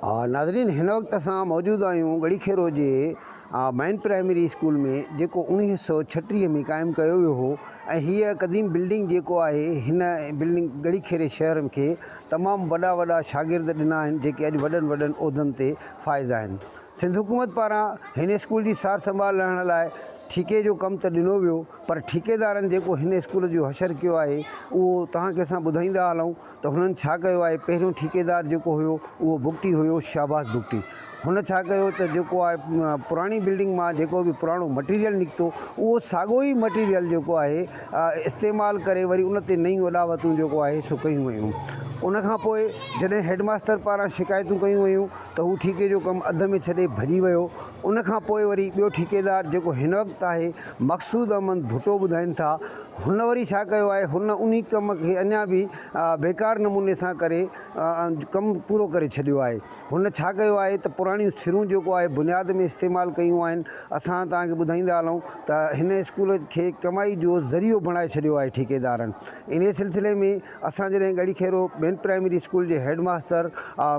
नाज़रीन हिन वक्त असां मौजूद आहियूं गढ़ीखेरो जे मैन प्राइमरी स्कूल में जेको 1936 में क़ाइमु कयो वियो हो ऐं हीअ क़दीम बिल्डिंग जेको आहे हिन बिल्डिंग गढ़ीखेरे शहर खे तमामु वॾा शागिर्द ॾिना आहिनि जेके अॼु वॾनि उहिदनि ते फ़ाइज़ आहिनि। सिंध हुकूमत पारां हिन स्कूल जी सार संभाल लहण लाइ ठीके जो कमु त ॾिनो वियो, पर ठेकेदारनि जेको हिन स्कूल जो हशर कयो आहे उहो तव्हांखे असां ॿुधाईंदा हलूं त हुननि छा कयो आहे। पहिरियों ठेकेदार जेको हुयो उहो बुगटी हुयो, शाहबाज़ बुगटी। हुन छा कयो त जेको आहे पुराणी बिल्डिंग मां जेको बि पुराणो मटीरियल निकितो उहो साॻियो ई मटीरियल जेको आहे इस्तेमालु करे वरी उन ते नयूं अॾावतूं जेको आहे सो कयूं वयूं। उनखां पोइ जॾहिं हेडमास्टर पारां शिकायतूं कयूं वयूं त हू ठीके जो कमु अध में छॾे भॼी वियो। उनखां पोइ वरी ॿियो ठेकेदार जेको हिन वक़्तु आहे मक़सूद अहमद भुट्टो ॿुधाइनि था, हुन वरी छा कयो आहे, हुन उन कम खे अञा बि बेकार नमूने सां करे कमु पूरो करे छॾियो आहे। हुन छा कयो आहे त पुराणियूं सिरूं जेको आहे बुनियाद में इस्तेमालु कयूं आहिनि। असां तव्हांखे ॿुधाईंदा हलूं त हिन स्कूल खे कमाई जो ज़रियो बणाए छॾियो आहे ठेकेदारनि। इन सिलसिले में असां जॾहिं गढ़ीखेरो मैन प्राइमरी स्कूल जे हेडमास्टर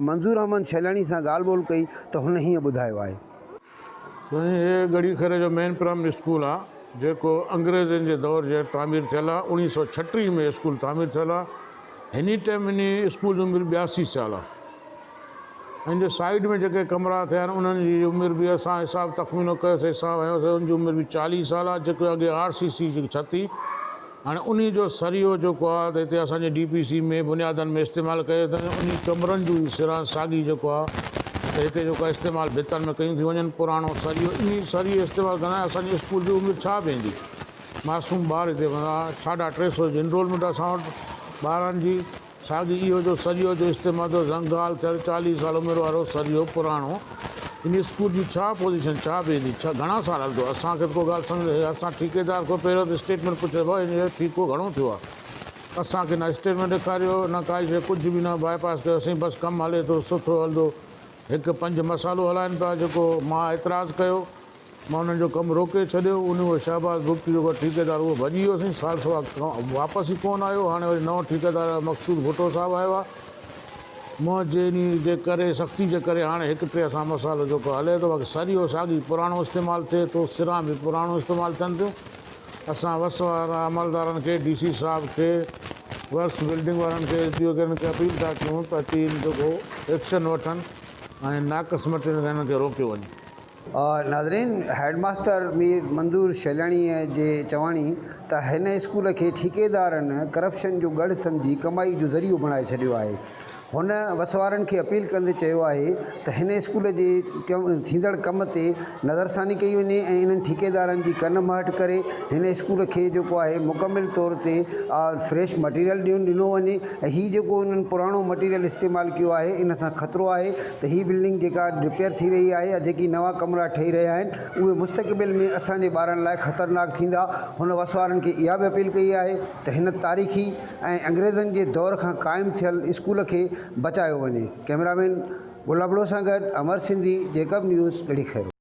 मंज़ूर अहमद शैलानी सां ॻाल्हि ॿोल कई त हुन हीअं ॿुधायो आहे। साईं, हे गढ़ीखेरे जो मैन प्राइमरी स्कूल आहे जेको अंग्रेज़नि जे दौर जे तामीर थियल आहे। 1936 में स्कूल तामीर थियल आहे। हिन टाइम हिन स्कूल जी उमिरि 82 साल आहे। ऐं जो साइड में जेके कमरा थिया आहिनि उन्हनि जी उमिरि बि असां हिसाबु तख़मीनो कयोसीं, हिसाबु हयोसीं, उनजी उमिरि बि 40 साल आहे। जेको अॻे RCC जी छत हुई, हाणे उन जो सरियो जेको आहे त हिते असांजे DPC में बुनियादनि में इस्तेमालु कयो अथनि। उन कमरनि जूं सिरां साॻी जेको आहे त हिते जेको आहे इस्तेमालु भितनि में कयूं थी वञनि। पुराणो सरियो, इन सरियो इस्तेमालु कंदा असांजे स्कूल जी उमिरि छा पवंदी। मासूम ॿार हिते 350 जी इनरोलमेंट असां वटि ॿारनि जी। साॻी इहो जो सरियो जो इस्तेमालु ज़ंगाल थियल 40 साल उमिरि वारो सरियो पुराणो। इन स्कूल जी छा पोज़ीशन छा पवंदी, छा घणा साल हलंदो। असांखे को ॻाल्हि सम्झ, असां ठेकेदार खां पहिरियों त स्टेटमेंट पुछियो भाउ हिन जो ठीको घणो थियो आहे। असांखे न स्टेटमेंट ॾेखारियो, न काई शइ, कुझु बि न बाईपास कयोसीं। बसि कमु हले थो, सुठो हलंदो। 1-5 मसालो हलाइनि पिया, जेको मां एतिराज़ु कयो, मां उन्हनि जो कमु रोके छॾियो। उहो शाहबाज़ बुगटी जेको ठेकेदार उहो भॼी वियोसीं। साल सवा वापसि ई कोन आयो। हाणे वरी नओं ठेकेदार मक़सूद भुट्टो साहिबु आयो आहे। मुंहिंजे इन जे करे सख़्ती जे करे हाणे 1-3 असां मसालो जेको हले थो, बाक़ी सरियो साॻी पुराणो इस्तेमालु थिए थो, सिरां बि पुराणो इस्तेमालु थियनि थियूं। असां वस वारा अमलदारनि खे, DC साहिब खे, वर्क्स बिल्डिंग वारनि खे, उद्योगनि खे अपील था कयूं त अची जेको एक्शन वठनि ऐं नाक़स मटीरियल हिननि खे रोकियो वञे। नाज़रीन, हेडमास्टर मीर मंज़ूर शैलानीअ जे चवाणी त हिन स्कूल खे ठेकेदारनि करप्शन जो गढ़ सम्झी कमाई जो ज़रियो बणाए छॾियो आहे। हुन वसवारनि खे अपील कंदे चयो आहे त हिन स्कूल जे थींदड़ कम ते नज़रसानी कई वञे ऐं इन्हनि ठेकेदारनि जी कन महट करे हिन स्कूल खे जेको आहे मुकमिल तौर ते फ्रेश मटीरियल ॾिनो वञे। ऐं हीअ जेको इन्हनि पुराणो मटीरियल इस्तेमालु कयो आहे, इन सां ख़तरो आहे त हीअ बिल्डिंग जेका रिपेयर थी रही आहे या जेकी नवां कमरा ठही रहिया आहिनि उहे मुस्तक़बिल में असांजे ॿारनि लाइ ख़तरनाक थींदा। हुन वसवारनि खे इहा बि अपील कई आहे त हिन तारीख़ी ऐं अंग्रेज़नि जे दौर खां क़ाइमु थियल स्कूल खे बचायो वञे। कैमरामैन गुलाबड़ो सां गॾु अमर सिंधी, जेकब न्यूज़, गढ़ीखेरो।